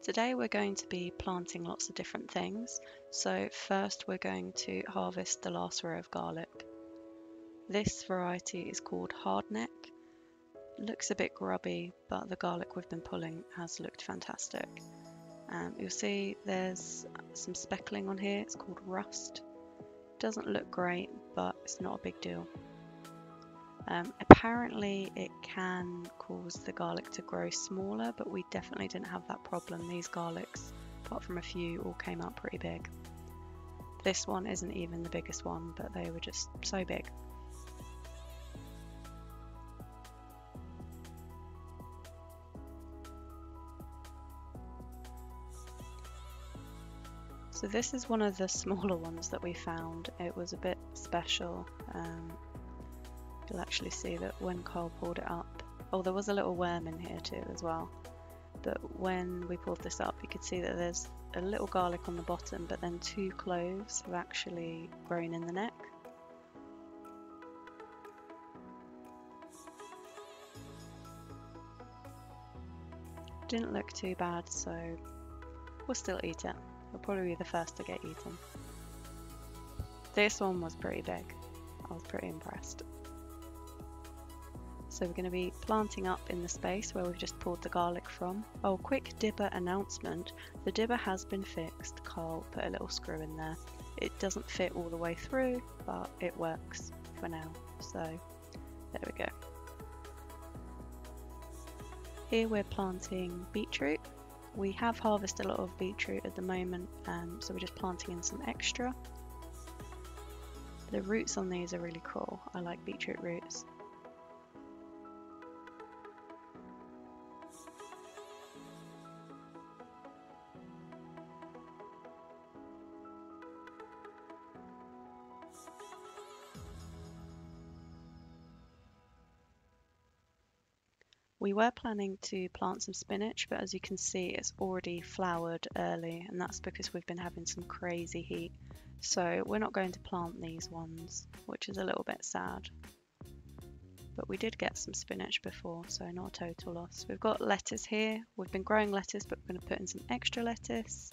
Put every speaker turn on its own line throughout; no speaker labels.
Today we're going to be planting lots of different things. So first we're going to harvest the last row of garlic. This variety is called hardneck. Looks a bit grubby, but the garlic we've been pulling has looked fantastic. You'll see there's some speckling on here. It's called rust. Doesn't look great, but it's not a big deal. Apparently it can cause the garlic to grow smaller, but we definitely didn't have that problem. These garlics, apart from a few, all came out pretty big. This one isn't even the biggest one, but they were just so big. So this is one of the smaller ones that we found. It was a bit special. You'll actually see that when Carl pulled it up, oh, there was a little worm in here too as well. But when we pulled this up, you could see that there's a little garlic on the bottom, but then 2 cloves have actually grown in the neck. Didn't look too bad, so we'll still eat it. It'll probably be the first to get eaten. This one was pretty big. I was pretty impressed. So we're going to be planting up in the space where we've just pulled the garlic from. Oh, quick dibber announcement. The dibber has been fixed. Carl put a little screw in there. It doesn't fit all the way through, but it works for now. So there we go. Here we're planting beetroot. We have harvested a lot of beetroot at the moment, so we're just planting in some extra. The roots on these are really cool. I like beetroot roots. We were planning to plant some spinach, but as you can see, it's already flowered early, and that's because we've been having some crazy heat. So we're not going to plant these ones, which is a little bit sad. But we did get some spinach before, so not a total loss. We've got lettuce here. We've been growing lettuce, but we're going to put in some extra lettuce.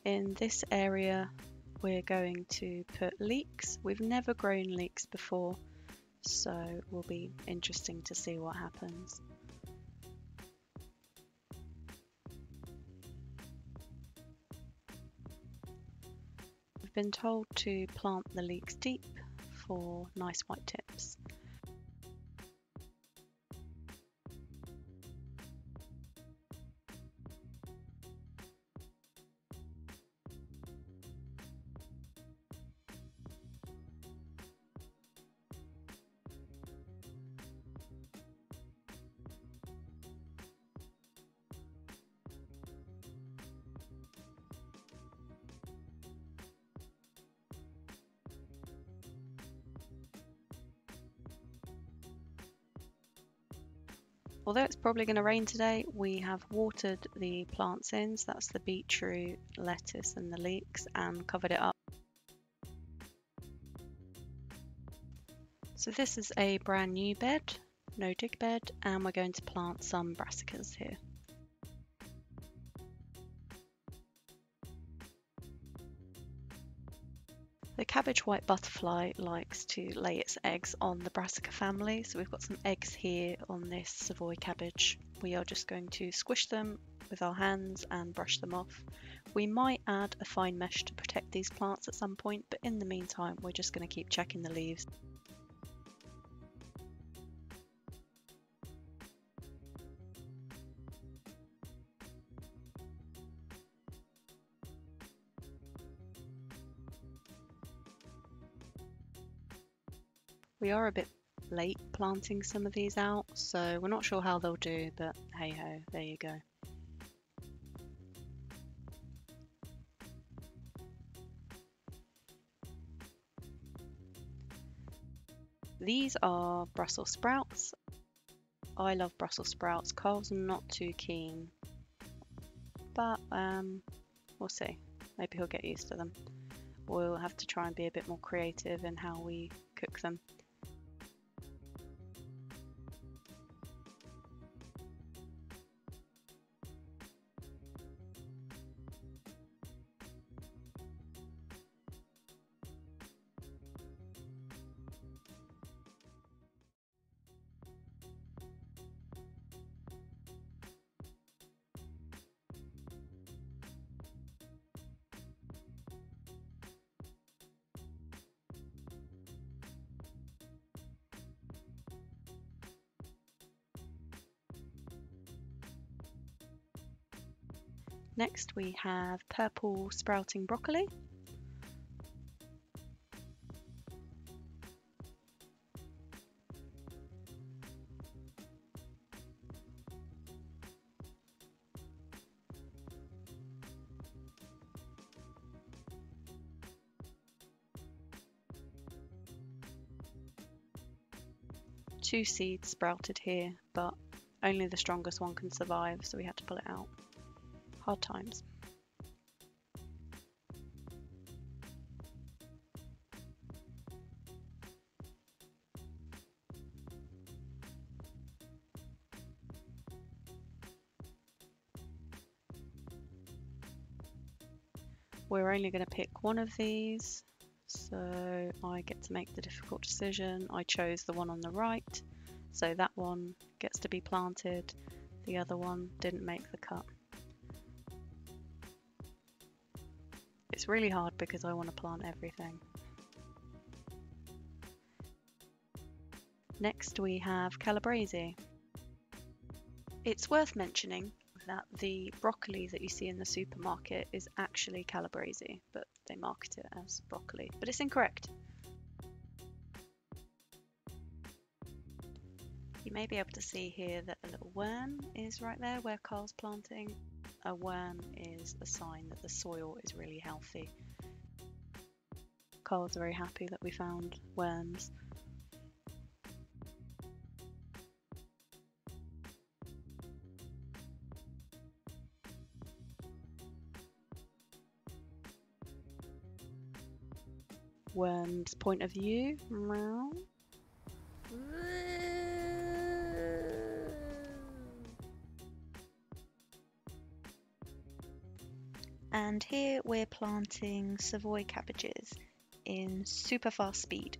In this area, we're going to put leeks. We've never grown leeks before, so it will be interesting to see what happens. We've been told to plant the leeks deep for nice white tips. Although it's probably going to rain today, we have watered the plants in, so that's the beetroot, lettuce and the leeks, and covered it up. So this is a brand new bed, no dig bed, and we're going to plant some brassicas here. The cabbage white butterfly likes to lay its eggs on the brassica family, so we've got some eggs here on this savoy cabbage. We are just going to squish them with our hands and brush them off. We might add a fine mesh to protect these plants at some point, but in the meantime we're just going to keep checking the leaves. We are a bit late planting some of these out, so we're not sure how they'll do, but hey ho, there you go. These are Brussels sprouts. I love Brussels sprouts. Carl's not too keen, but we'll see. Maybe he'll get used to them. We'll have to try and be a bit more creative in how we cook them. Next we have purple sprouting broccoli. Two seeds sprouted here, but only the strongest one can survive, so we had to pull it out. Hard times. We're only going to pick one of these, so I get to make the difficult decision. I chose the one on the right, so that one gets to be planted. The other one didn't make the cut. It's really hard because I want to plant everything. Next we have calabrese. It's worth mentioning that the broccoli that you see in the supermarket is actually calabrese, but they market it as broccoli, but it's incorrect. You may be able to see here that a little worm is right there where Carl's planting. A worm is a sign that the soil is really healthy. Carl's very happy that we found worms. Worm's point of view. Meow. And here we're planting savoy cabbages in super fast speed.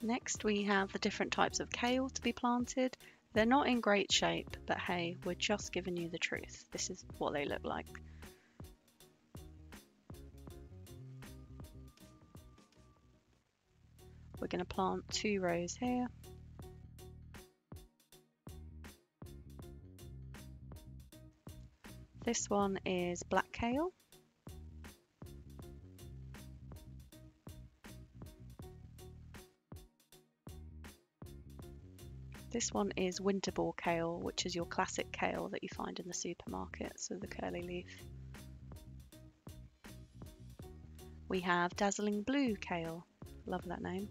Next we have the different types of kale to be planted. They're not in great shape, but hey, we're just giving you the truth. This is what they look like. We're going to plant 2 rows here. This one is black kale. This one is winterbore kale, which is your classic kale that you find in the supermarket, so the curly leaf. We have dazzling blue kale, love that name.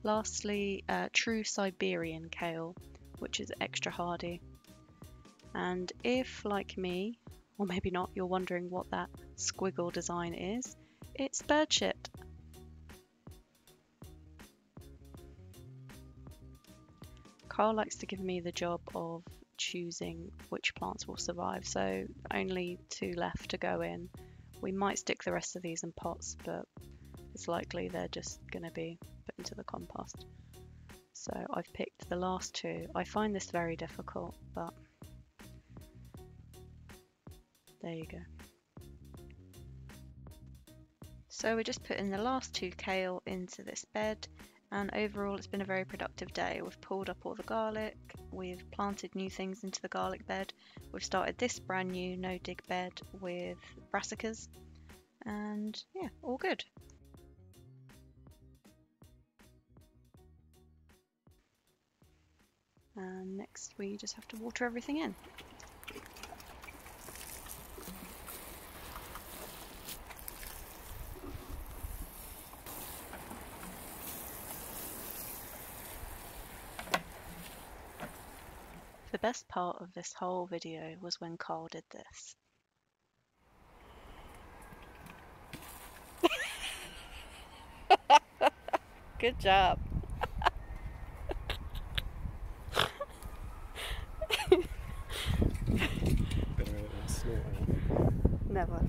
Lastly, true Siberian kale, which is extra hardy. And if, like me, or maybe not, you're wondering what that squiggle design is, it's bird shit. Carl likes to give me the job of choosing which plants will survive, so only 2 left to go in. We might stick the rest of these in pots, but it's likely they're just going to be put into the compost. So I've picked the last 2. I find this very difficult, but There you go. So we're just putting the last 2 kale into this bed, and overall it's been a very productive day. We've pulled up all the garlic, we've planted new things into the garlic bed, we've started this brand new no dig bed with brassicas, and yeah, all good. And next we just have to water everything in. The best part of this whole video was when Carl did this. Good job.
Better than snort.
Never.